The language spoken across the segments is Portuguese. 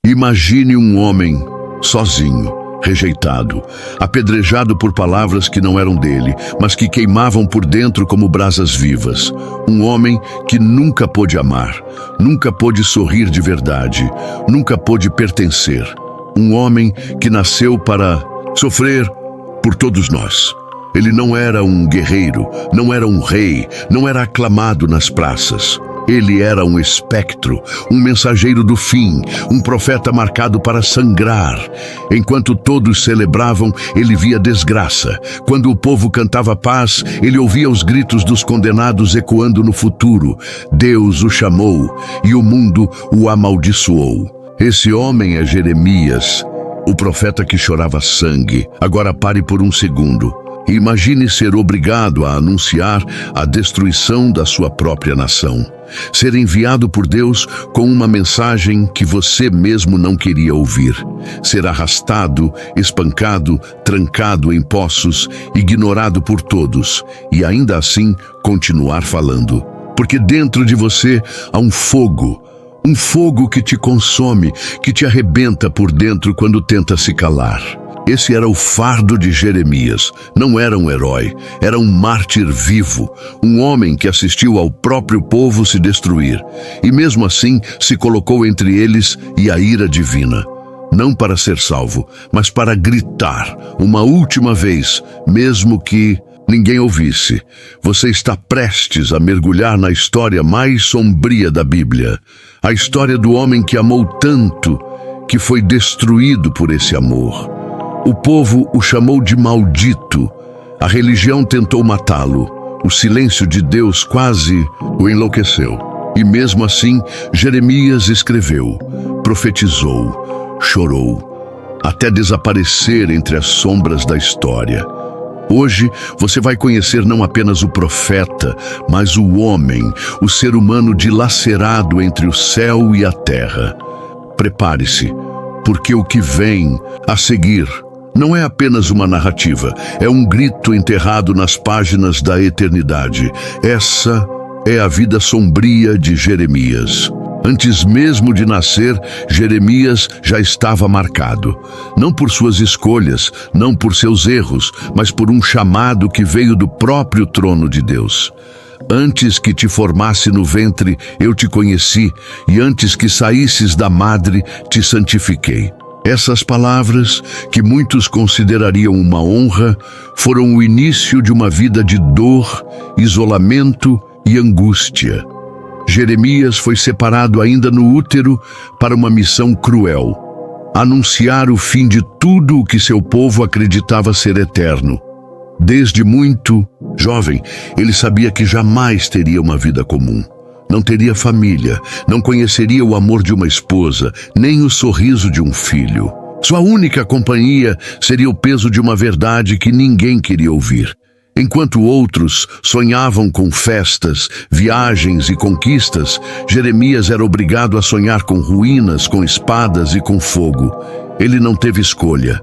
Imagine um homem sozinho, rejeitado, apedrejado por palavras que não eram dele, mas que queimavam por dentro como brasas vivas. Um homem que nunca pôde amar, nunca pôde sorrir de verdade, nunca pôde pertencer. Um homem que nasceu para sofrer por todos nós. Ele não era um guerreiro, não era um rei, não era aclamado nas praças. Ele era um espectro, um mensageiro do fim, um profeta marcado para sangrar. Enquanto todos celebravam, ele via desgraça. Quando o povo cantava paz, ele ouvia os gritos dos condenados ecoando no futuro. Deus o chamou e o mundo o amaldiçoou. Esse homem é Jeremias, o profeta que chorava sangue. Agora pare por um segundo. Imagine ser obrigado a anunciar a destruição da sua própria nação. Ser enviado por Deus com uma mensagem que você mesmo não queria ouvir. Ser arrastado, espancado, trancado em poços, ignorado por todos e ainda assim continuar falando. Porque dentro de você há um fogo que te consome, que te arrebenta por dentro quando tenta se calar. Esse era o fardo de Jeremias. Não era um herói, era um mártir vivo, um homem que assistiu ao próprio povo se destruir, e mesmo assim se colocou entre eles e a ira divina. Não para ser salvo, mas para gritar uma última vez, mesmo que ninguém ouvisse. Você está prestes a mergulhar na história mais sombria da Bíblia. A história do homem que amou tanto, que foi destruído por esse amor. O povo o chamou de maldito. A religião tentou matá-lo. O silêncio de Deus quase o enlouqueceu. E mesmo assim, Jeremias escreveu, profetizou, chorou, até desaparecer entre as sombras da história. Hoje, você vai conhecer não apenas o profeta, mas o homem, o ser humano dilacerado entre o céu e a terra. Prepare-se, porque o que vem a seguir não é apenas uma narrativa, é um grito enterrado nas páginas da eternidade. Essa é a vida sombria de Jeremias. Antes mesmo de nascer, Jeremias já estava marcado. Não por suas escolhas, não por seus erros, mas por um chamado que veio do próprio trono de Deus. Antes que te formasse no ventre, eu te conheci, e antes que saísses da madre, te santifiquei. Essas palavras, que muitos considerariam uma honra, foram o início de uma vida de dor, isolamento e angústia. Jeremias foi separado ainda no útero para uma missão cruel: anunciar o fim de tudo o que seu povo acreditava ser eterno. Desde muito jovem, ele sabia que jamais teria uma vida comum. Não teria família, não conheceria o amor de uma esposa, nem o sorriso de um filho. Sua única companhia seria o peso de uma verdade que ninguém queria ouvir. Enquanto outros sonhavam com festas, viagens e conquistas, Jeremias era obrigado a sonhar com ruínas, com espadas e com fogo. Ele não teve escolha.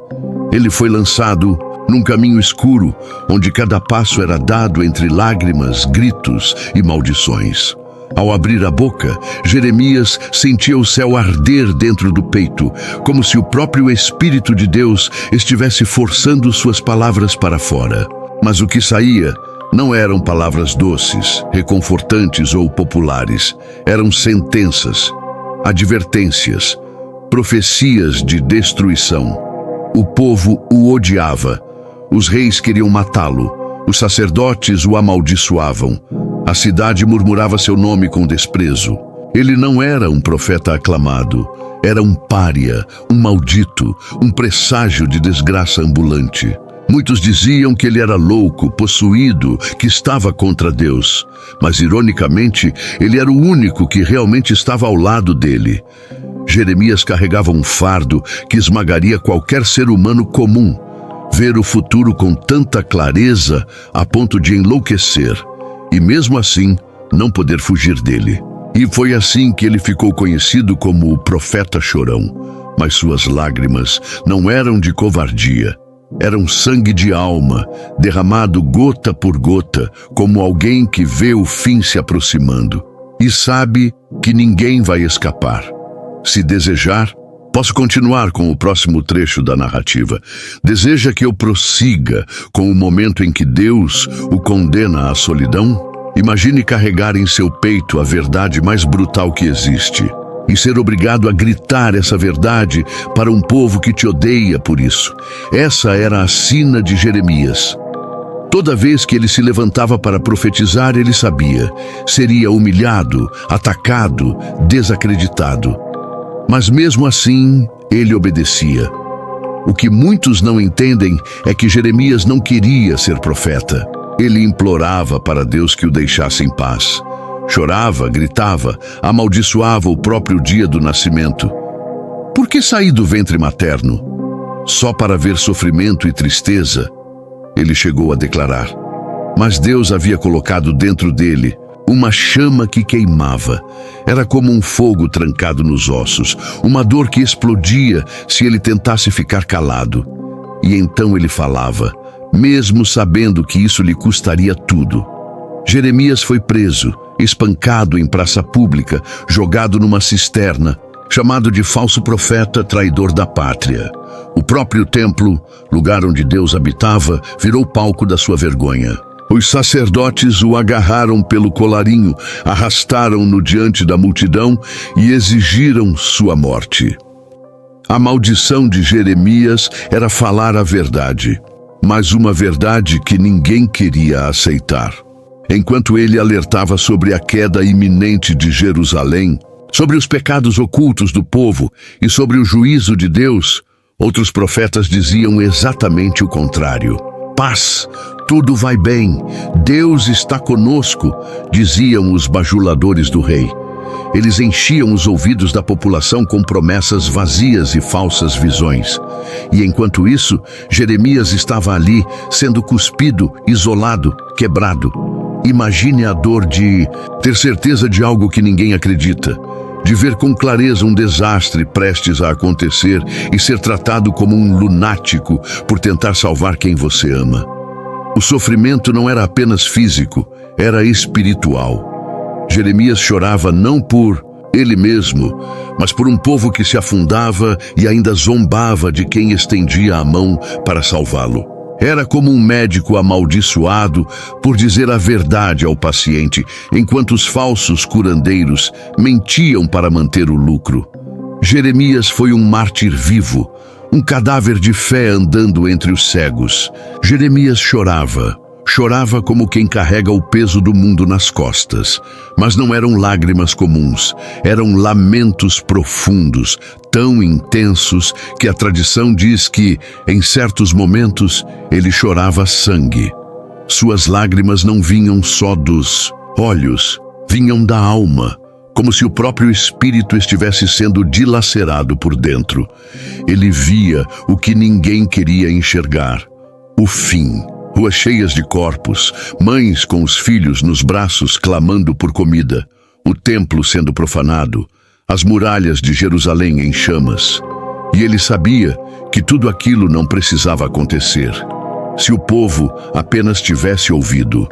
Ele foi lançado num caminho escuro, onde cada passo era dado entre lágrimas, gritos e maldições. Ao abrir a boca, Jeremias sentia o céu arder dentro do peito, como se o próprio Espírito de Deus estivesse forçando suas palavras para fora. Mas o que saía não eram palavras doces, reconfortantes ou populares. Eram sentenças, advertências, profecias de destruição. O povo o odiava. Os reis queriam matá-lo. Os sacerdotes o amaldiçoavam. A cidade murmurava seu nome com desprezo. Ele não era um profeta aclamado. Era um pária, um maldito, um presságio de desgraça ambulante. Muitos diziam que ele era louco, possuído, que estava contra Deus. Mas, ironicamente, ele era o único que realmente estava ao lado dele. Jeremias carregava um fardo que esmagaria qualquer ser humano comum. Ver o futuro com tanta clareza a ponto de enlouquecer. E mesmo assim, não poder fugir dele. E foi assim que ele ficou conhecido como o profeta chorão. Mas suas lágrimas não eram de covardia. Eram sangue de alma, derramado gota por gota, como alguém que vê o fim se aproximando. E sabe que ninguém vai escapar. Se desejar, Posso continuar com o próximo trecho da narrativa. Deseja que eu prossiga com o momento em que Deus o condena à solidão? Imagine carregar em seu peito a verdade mais brutal que existe e ser obrigado a gritar essa verdade para um povo que te odeia por isso. Essa era a sina de Jeremias. Toda vez que ele se levantava para profetizar, ele sabia, seria humilhado, atacado, desacreditado. Mas mesmo assim, ele obedecia. O que muitos não entendem é que Jeremias não queria ser profeta. Ele implorava para Deus que o deixasse em paz. Chorava, gritava, amaldiçoava o próprio dia do nascimento. Por que saí do ventre materno? Só para ver sofrimento e tristeza? Ele chegou a declarar. Mas Deus havia colocado dentro dele uma chama que queimava. Era como um fogo trancado nos ossos, uma dor que explodia se ele tentasse ficar calado. E então ele falava, mesmo sabendo que isso lhe custaria tudo. Jeremias foi preso, espancado em praça pública, jogado numa cisterna, chamado de falso profeta, traidor da pátria. O próprio templo, lugar onde Deus habitava, virou palco da sua vergonha. Os sacerdotes o agarraram pelo colarinho, arrastaram-no diante da multidão e exigiram sua morte. A maldição de Jeremias era falar a verdade, mas uma verdade que ninguém queria aceitar. Enquanto ele alertava sobre a queda iminente de Jerusalém, sobre os pecados ocultos do povo e sobre o juízo de Deus, outros profetas diziam exatamente o contrário. Paz, tudo vai bem, Deus está conosco, diziam os bajuladores do rei. Eles enchiam os ouvidos da população com promessas vazias e falsas visões. E enquanto isso, Jeremias estava ali, sendo cuspido, isolado, quebrado. Imagine a dor de ter certeza de algo que ninguém acredita, de ver com clareza um desastre prestes a acontecer e ser tratado como um lunático por tentar salvar quem você ama. O sofrimento não era apenas físico, era espiritual. Jeremias chorava não por ele mesmo, mas por um povo que se afundava e ainda zombava de quem estendia a mão para salvá-lo. Era como um médico amaldiçoado por dizer a verdade ao paciente, enquanto os falsos curandeiros mentiam para manter o lucro. Jeremias foi um mártir vivo, um cadáver de fé andando entre os cegos. Jeremias chorava. Chorava como quem carrega o peso do mundo nas costas. Mas não eram lágrimas comuns, eram lamentos profundos, tão intensos que a tradição diz que, em certos momentos, ele chorava sangue. Suas lágrimas não vinham só dos olhos, vinham da alma, como se o próprio espírito estivesse sendo dilacerado por dentro. Ele via o que ninguém queria enxergar: o fim. Ruas cheias de corpos, mães com os filhos nos braços clamando por comida, o templo sendo profanado, as muralhas de Jerusalém em chamas. E ele sabia que tudo aquilo não precisava acontecer, se o povo apenas tivesse ouvido.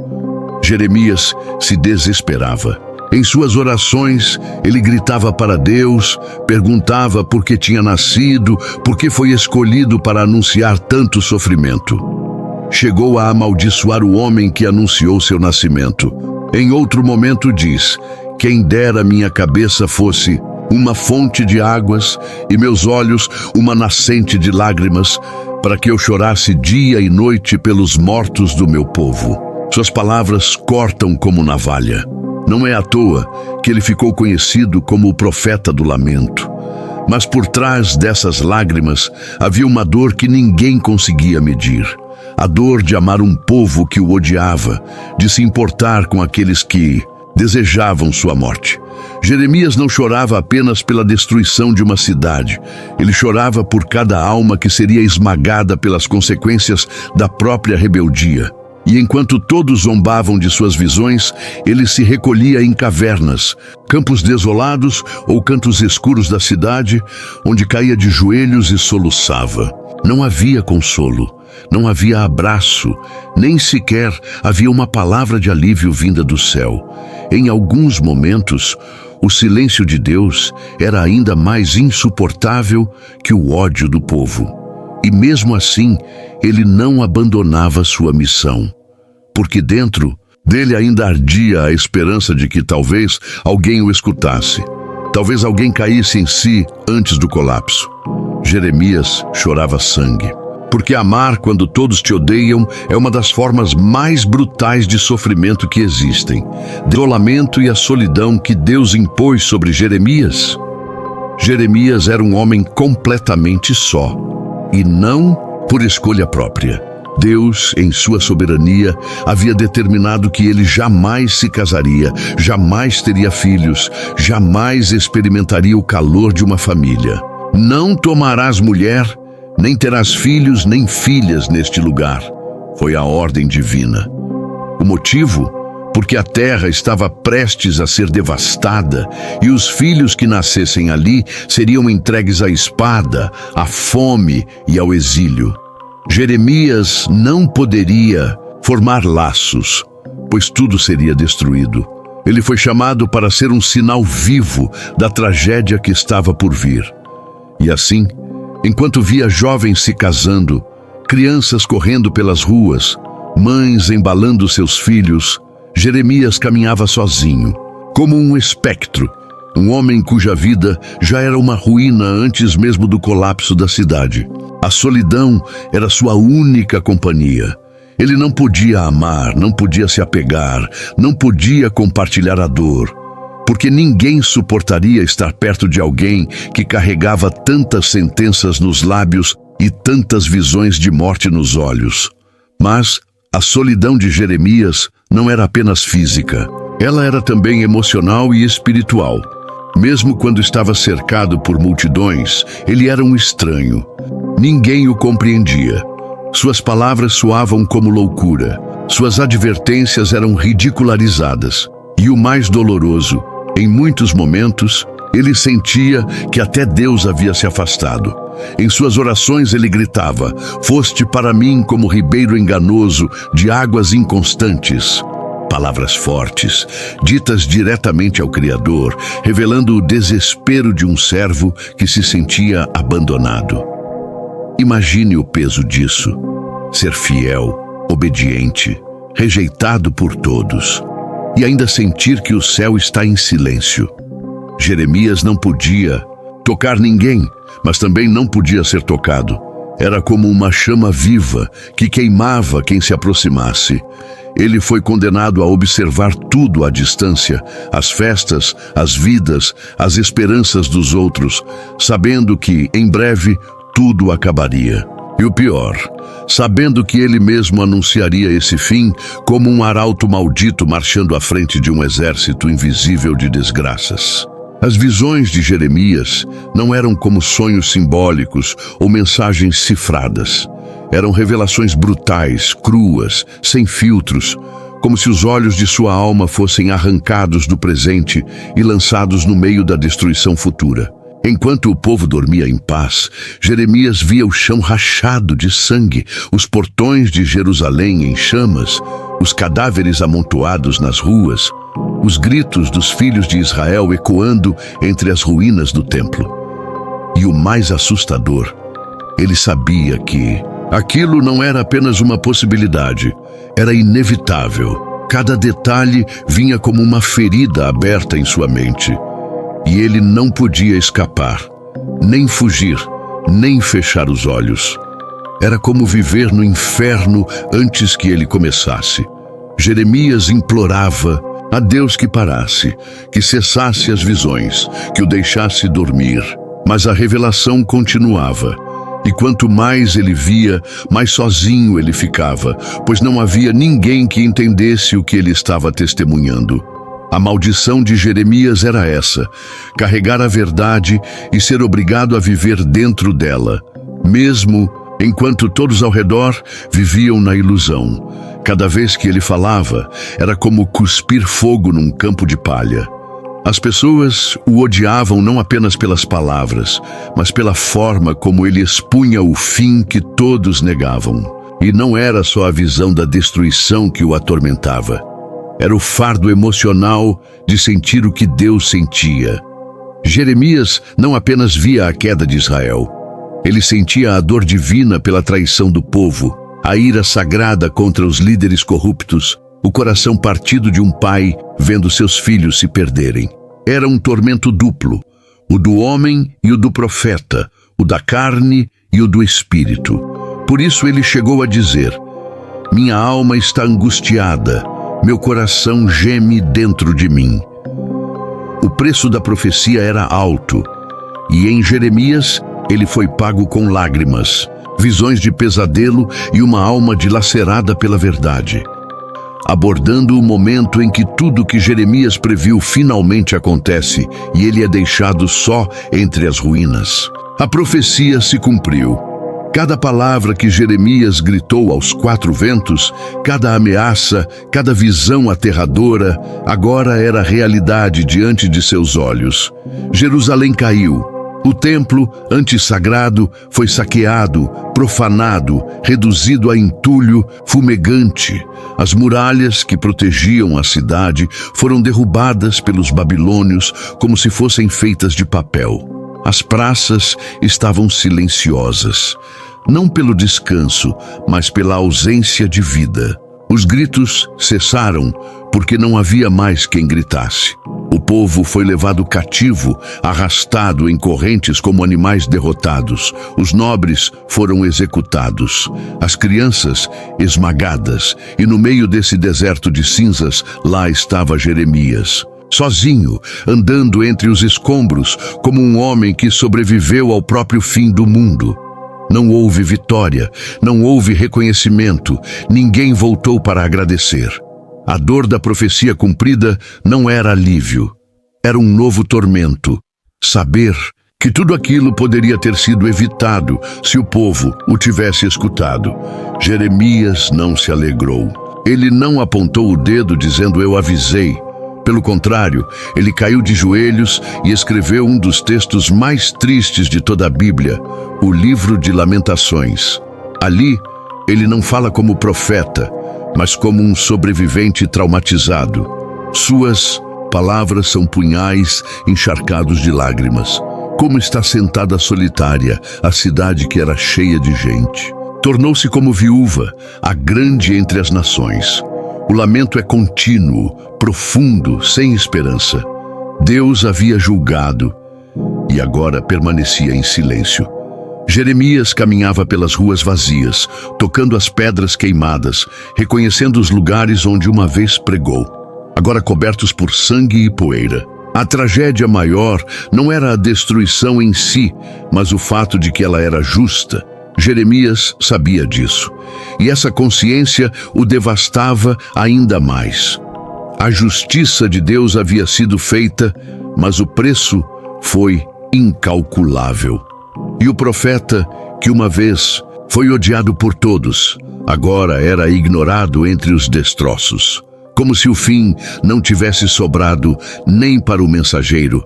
Jeremias se desesperava. Em suas orações, ele gritava para Deus, perguntava por que tinha nascido, por que foi escolhido para anunciar tanto sofrimento. Chegou a amaldiçoar o homem que anunciou seu nascimento. Em outro momento diz: quem dera minha cabeça fosse uma fonte de águas e meus olhos uma nascente de lágrimas, para que eu chorasse dia e noite pelos mortos do meu povo. Suas palavras cortam como navalha. Não é à toa que ele ficou conhecido como o profeta do lamento. Mas por trás dessas lágrimas havia uma dor que ninguém conseguia medir. A dor de amar um povo que o odiava, de se importar com aqueles que desejavam sua morte. Jeremias não chorava apenas pela destruição de uma cidade. Ele chorava por cada alma que seria esmagada pelas consequências da própria rebeldia. E enquanto todos zombavam de suas visões, ele se recolhia em cavernas, campos desolados ou cantos escuros da cidade, onde caía de joelhos e soluçava. Não havia consolo, não havia abraço, nem sequer havia uma palavra de alívio vinda do céu. Em alguns momentos, O silêncio de Deus era ainda mais insuportável que o ódio do povo. E mesmo assim, ele não abandonava sua missão, porque dentro dele ainda ardia a esperança de que talvez alguém o escutasse. Talvez alguém caísse em si antes do colapso. Jeremias chorava sangue, porque amar quando todos te odeiam é uma das formas mais brutais de sofrimento que existem. O isolamento e a solidão que Deus impôs sobre Jeremias. Jeremias era um homem completamente só, e não por escolha própria. Deus, em sua soberania, havia determinado que ele jamais se casaria, jamais teria filhos, jamais experimentaria o calor de uma família. Não tomarás mulher, nem terás filhos nem filhas neste lugar. Foi a ordem divina. O motivo? Porque a terra estava prestes a ser devastada e os filhos que nascessem ali seriam entregues à espada, à fome e ao exílio. Jeremias não poderia formar laços, pois tudo seria destruído. Ele foi chamado para ser um sinal vivo da tragédia que estava por vir. E assim, enquanto via jovens se casando, crianças correndo pelas ruas, mães embalando seus filhos, Jeremias caminhava sozinho, como um espectro, um homem cuja vida já era uma ruína antes mesmo do colapso da cidade. A solidão era sua única companhia. Ele não podia amar, não podia se apegar, não podia compartilhar a dor, porque ninguém suportaria estar perto de alguém que carregava tantas sentenças nos lábios e tantas visões de morte nos olhos. Mas a solidão de Jeremias não era apenas física, ela era também emocional e espiritual. Mesmo quando estava cercado por multidões, ele era um estranho. Ninguém o compreendia. Suas palavras soavam como loucura. Suas advertências eram ridicularizadas. E o mais doloroso, em muitos momentos, ele sentia que até Deus havia se afastado. Em suas orações ele gritava: "Foste para mim como ribeiro enganoso, de águas inconstantes." Palavras fortes, ditas diretamente ao Criador, revelando o desespero de um servo que se sentia abandonado. Imagine o peso disso. Ser fiel, obediente, rejeitado por todos, e ainda sentir que o céu está em silêncio. Jeremias não podia tocar ninguém, mas também não podia ser tocado. Era como uma chama viva que queimava quem se aproximasse. Ele foi condenado a observar tudo à distância, as festas, as vidas, as esperanças dos outros, sabendo que, em breve, tudo acabaria. E o pior, sabendo que ele mesmo anunciaria esse fim como um arauto maldito marchando à frente de um exército invisível de desgraças. As visões de Jeremias não eram como sonhos simbólicos ou mensagens cifradas. Eram revelações brutais, cruas, sem filtros, como se os olhos de sua alma fossem arrancados do presente e lançados no meio da destruição futura. Enquanto o povo dormia em paz, Jeremias via o chão rachado de sangue, os portões de Jerusalém em chamas, os cadáveres amontoados nas ruas, os gritos dos filhos de Israel ecoando entre as ruínas do templo. E o mais assustador, ele sabia que aquilo não era apenas uma possibilidade, era inevitável. Cada detalhe vinha como uma ferida aberta em sua mente. E ele não podia escapar, nem fugir, nem fechar os olhos. Era como viver no inferno antes que ele começasse. Jeremias implorava a Deus que parasse, que cessasse as visões, que o deixasse dormir. Mas a revelação continuava. E quanto mais ele via, mais sozinho ele ficava, pois não havia ninguém que entendesse o que ele estava testemunhando. A maldição de Jeremias era essa: carregar a verdade e ser obrigado a viver dentro dela, mesmo enquanto todos ao redor viviam na ilusão. Cada vez que ele falava, era como cuspir fogo num campo de palha. As pessoas o odiavam não apenas pelas palavras, mas pela forma como ele expunha o fim que todos negavam. E não era só a visão da destruição que o atormentava. Era o fardo emocional de sentir o que Deus sentia. Jeremias não apenas via a queda de Israel. Ele sentia a dor divina pela traição do povo, a ira sagrada contra os líderes corruptos, o coração partido de um pai vendo seus filhos se perderem. Era um tormento duplo, o do homem e o do profeta, o da carne e o do espírito. Por isso ele chegou a dizer: minha alma está angustiada, meu coração geme dentro de mim. O preço da profecia era alto, e em Jeremias ele foi pago com lágrimas, visões de pesadelo e uma alma dilacerada pela verdade. Abordando o momento em que tudo que Jeremias previu finalmente acontece e ele é deixado só entre as ruínas. A profecia se cumpriu. Cada palavra que Jeremias gritou aos quatro ventos, cada ameaça, cada visão aterradora, agora era realidade diante de seus olhos. Jerusalém caiu. O templo, antissagrado, foi saqueado, profanado, reduzido a entulho fumegante. As muralhas que protegiam a cidade foram derrubadas pelos babilônios como se fossem feitas de papel. As praças estavam silenciosas, não pelo descanso, mas pela ausência de vida. Os gritos cessaram porque não havia mais quem gritasse. O povo foi levado cativo, arrastado em correntes como animais derrotados. Os nobres foram executados, as crianças esmagadas, e no meio desse deserto de cinzas, lá estava Jeremias, sozinho, andando entre os escombros, como um homem que sobreviveu ao próprio fim do mundo. Não houve vitória, não houve reconhecimento, ninguém voltou para agradecer. A dor da profecia cumprida não era alívio, era um novo tormento. Saber que tudo aquilo poderia ter sido evitado se o povo o tivesse escutado. Jeremias não se alegrou. Ele não apontou o dedo dizendo eu avisei. Pelo contrário, ele caiu de joelhos e escreveu um dos textos mais tristes de toda a Bíblia, o livro de Lamentações. Ali, ele não fala como profeta, mas como um sobrevivente traumatizado. Suas palavras são punhais encharcados de lágrimas. Como está sentada solitária a cidade que era cheia de gente. Tornou-se como viúva, a grande entre as nações. O lamento é contínuo, profundo, sem esperança. Deus havia julgado e agora permanecia em silêncio. Jeremias caminhava pelas ruas vazias, tocando as pedras queimadas, reconhecendo os lugares onde uma vez pregou, agora cobertos por sangue e poeira. A tragédia maior não era a destruição em si, mas o fato de que ela era justa. Jeremias sabia disso, e essa consciência o devastava ainda mais. A justiça de Deus havia sido feita, mas o preço foi incalculável. E o profeta, que uma vez foi odiado por todos, agora era ignorado entre os destroços. Como se o fim não tivesse sobrado nem para o mensageiro.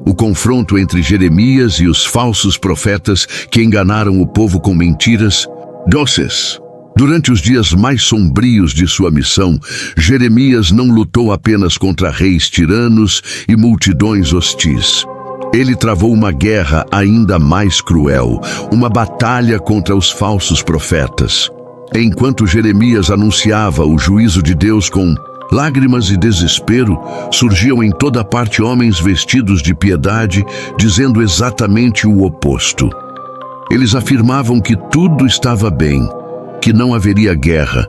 O confronto entre Jeremias e os falsos profetas que enganaram o povo com mentiras doces. Durante os dias mais sombrios de sua missão, Jeremias não lutou apenas contra reis tiranos e multidões hostis. Ele travou uma guerra ainda mais cruel, uma batalha contra os falsos profetas. Enquanto Jeremias anunciava o juízo de Deus com lágrimas e desespero, surgiam em toda parte homens vestidos de piedade, dizendo exatamente o oposto. Eles afirmavam que tudo estava bem, que não haveria guerra,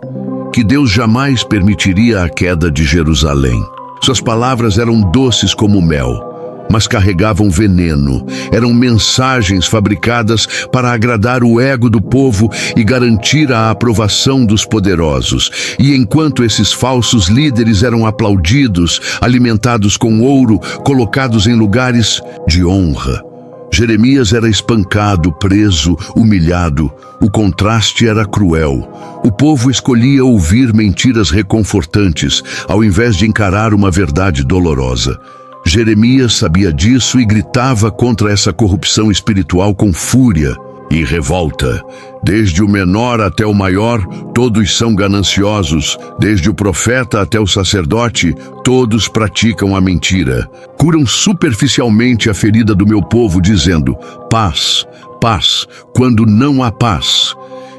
que Deus jamais permitiria a queda de Jerusalém. Suas palavras eram doces como mel, mas carregavam veneno. Eram mensagens fabricadas para agradar o ego do povo e garantir a aprovação dos poderosos. E enquanto esses falsos líderes eram aplaudidos, alimentados com ouro, colocados em lugares de honra, Jeremias era espancado, preso, humilhado. O contraste era cruel. O povo escolhia ouvir mentiras reconfortantes, ao invés de encarar uma verdade dolorosa. Jeremias sabia disso e gritava contra essa corrupção espiritual com fúria. e revolta. Desde o menor até o maior, todos são gananciosos. Desde o profeta até o sacerdote, todos praticam a mentira. Curam superficialmente a ferida do meu povo, dizendo: paz, paz, quando não há paz.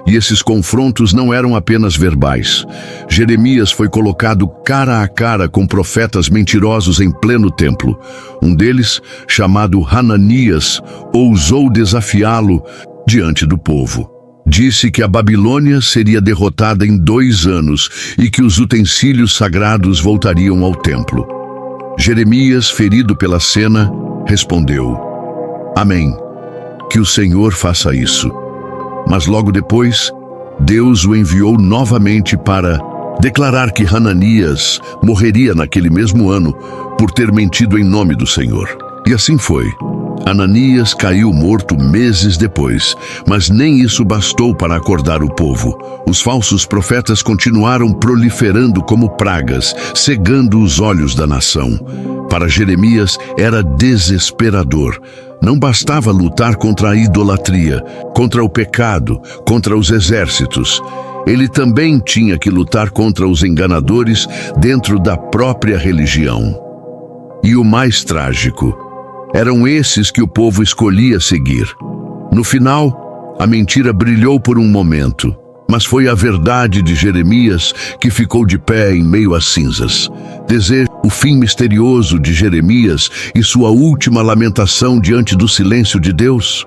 E esses confrontos não eram apenas verbais. Jeremias foi colocado cara a cara com profetas mentirosos em pleno templo. Um deles, chamado Hananias, ousou desafiá-lo diante do povo. Disse que a Babilônia seria derrotada em 2 anos e que os utensílios sagrados voltariam ao templo. Jeremias, ferido pela cena, respondeu: Amém, que o Senhor faça isso. Mas logo depois, Deus o enviou novamente para declarar que Hananias morreria naquele mesmo ano por ter mentido em nome do Senhor. E assim foi. Hananias caiu morto meses depois, mas nem isso bastou para acordar o povo. Os falsos profetas continuaram proliferando como pragas, cegando os olhos da nação. Para Jeremias era desesperador. Não bastava lutar contra a idolatria, contra o pecado, contra os exércitos. Ele também tinha que lutar contra os enganadores dentro da própria religião. E o mais trágico, eram esses que o povo escolhia seguir. No final, a mentira brilhou por um momento, mas foi a verdade de Jeremias que ficou de pé em meio às cinzas. Deseja o fim misterioso de Jeremias e sua última lamentação diante do silêncio de Deus?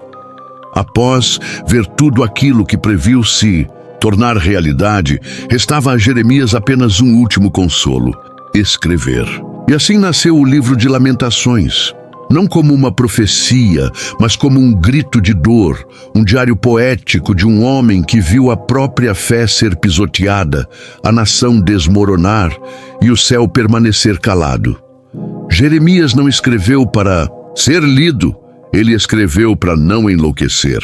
Após ver tudo aquilo que previu se tornar realidade, restava a Jeremias apenas um último consolo: escrever. E assim nasceu o livro de Lamentações. Não como uma profecia, mas como um grito de dor, um diário poético de um homem que viu a própria fé ser pisoteada, a nação desmoronar e o céu permanecer calado. Jeremias não escreveu para ser lido, ele escreveu para não enlouquecer.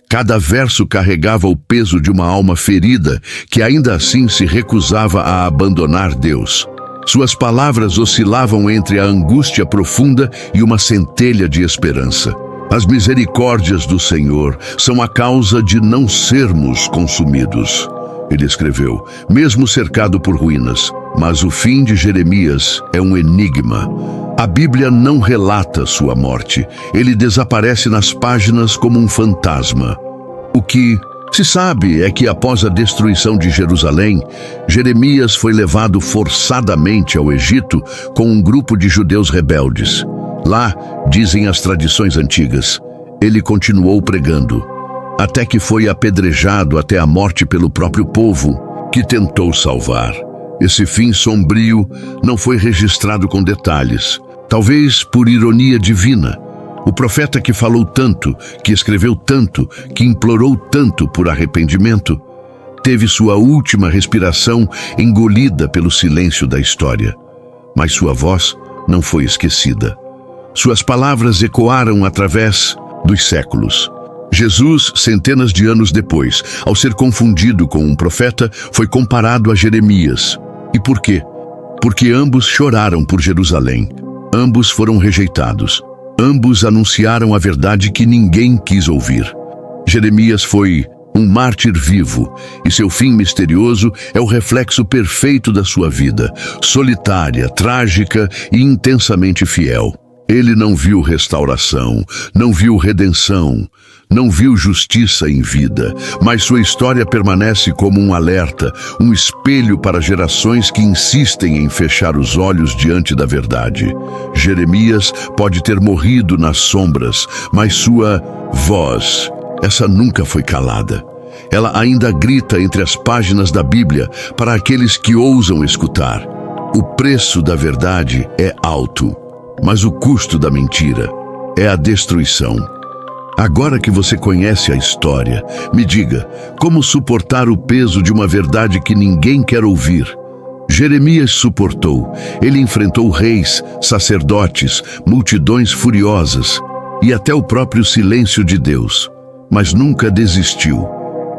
Cada verso carregava o peso de uma alma ferida que ainda assim se recusava a abandonar Deus. Suas palavras oscilavam entre a angústia profunda e uma centelha de esperança. As misericórdias do Senhor são a causa de não sermos consumidos, ele escreveu, mesmo cercado por ruínas. Mas o fim de Jeremias é um enigma. A Bíblia não relata sua morte. Ele desaparece nas páginas como um fantasma. O que se sabe é que após a destruição de Jerusalém, Jeremias foi levado forçadamente ao Egito com um grupo de judeus rebeldes. Lá, dizem as tradições antigas, ele continuou pregando, até que foi apedrejado até a morte pelo próprio povo, que tentou salvar. Esse fim sombrio não foi registrado com detalhes, talvez por ironia divina. O profeta que falou tanto, que escreveu tanto, que implorou tanto por arrependimento, teve sua última respiração engolida pelo silêncio da história. Mas sua voz não foi esquecida. Suas palavras ecoaram através dos séculos. Jesus, centenas de anos depois, ao ser confundido com um profeta, foi comparado a Jeremias. E por quê? Porque ambos choraram por Jerusalém. Ambos foram rejeitados. Ambos anunciaram a verdade que ninguém quis ouvir. Jeremias foi um mártir vivo, e seu fim misterioso é o reflexo perfeito da sua vida, solitária, trágica e intensamente fiel. Ele não viu restauração, não viu redenção, não viu justiça em vida, mas sua história permanece como um alerta, um espelho para gerações que insistem em fechar os olhos diante da verdade. Jeremias pode ter morrido nas sombras, mas sua voz, essa nunca foi calada. Ela ainda grita entre as páginas da Bíblia para aqueles que ousam escutar. O preço da verdade é alto, mas o custo da mentira é a destruição. Agora que você conhece a história, me diga, como suportar o peso de uma verdade que ninguém quer ouvir? Jeremias suportou. Ele enfrentou reis, sacerdotes, multidões furiosas e até o próprio silêncio de Deus. Mas nunca desistiu,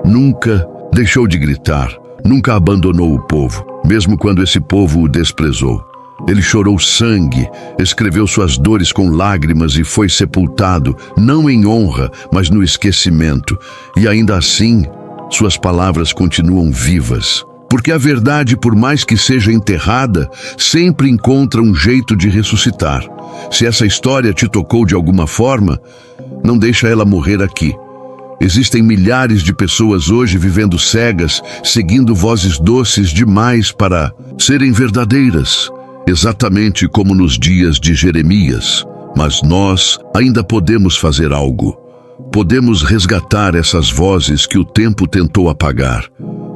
nunca deixou de gritar, nunca abandonou o povo, mesmo quando esse povo o desprezou. Ele chorou sangue, escreveu suas dores com lágrimas e foi sepultado, não em honra, mas no esquecimento. E ainda assim, suas palavras continuam vivas. Porque a verdade, por mais que seja enterrada, sempre encontra um jeito de ressuscitar. Se essa história te tocou de alguma forma, não deixa ela morrer aqui. Existem milhares de pessoas hoje vivendo cegas, seguindo vozes doces demais para serem verdadeiras, exatamente como nos dias de Jeremias. Mas nós ainda podemos fazer algo. Podemos resgatar essas vozes que o tempo tentou apagar.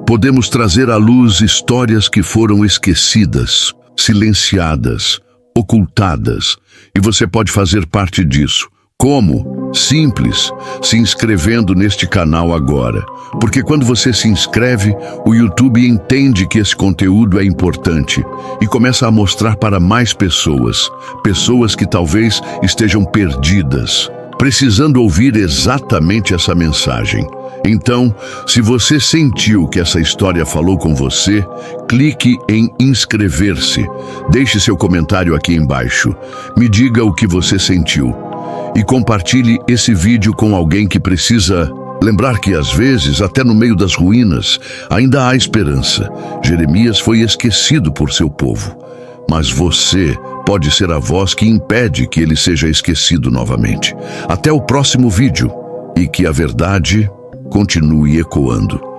Podemos trazer à luz histórias que foram esquecidas, silenciadas, ocultadas. E você pode fazer parte disso. Como? Simples, se inscrevendo neste canal agora. Porque quando você se inscreve, o YouTube entende que esse conteúdo é importante e começa a mostrar para mais pessoas. Pessoas que talvez estejam perdidas, precisando ouvir exatamente essa mensagem. Então, se você sentiu que essa história falou com você, clique em inscrever-se. Deixe seu comentário aqui embaixo. Me diga o que você sentiu. E compartilhe esse vídeo com alguém que precisa lembrar que, às vezes, até no meio das ruínas, ainda há esperança. Jeremias foi esquecido por seu povo, mas você pode ser a voz que impede que ele seja esquecido novamente. Até o próximo vídeo, e que a verdade continue ecoando.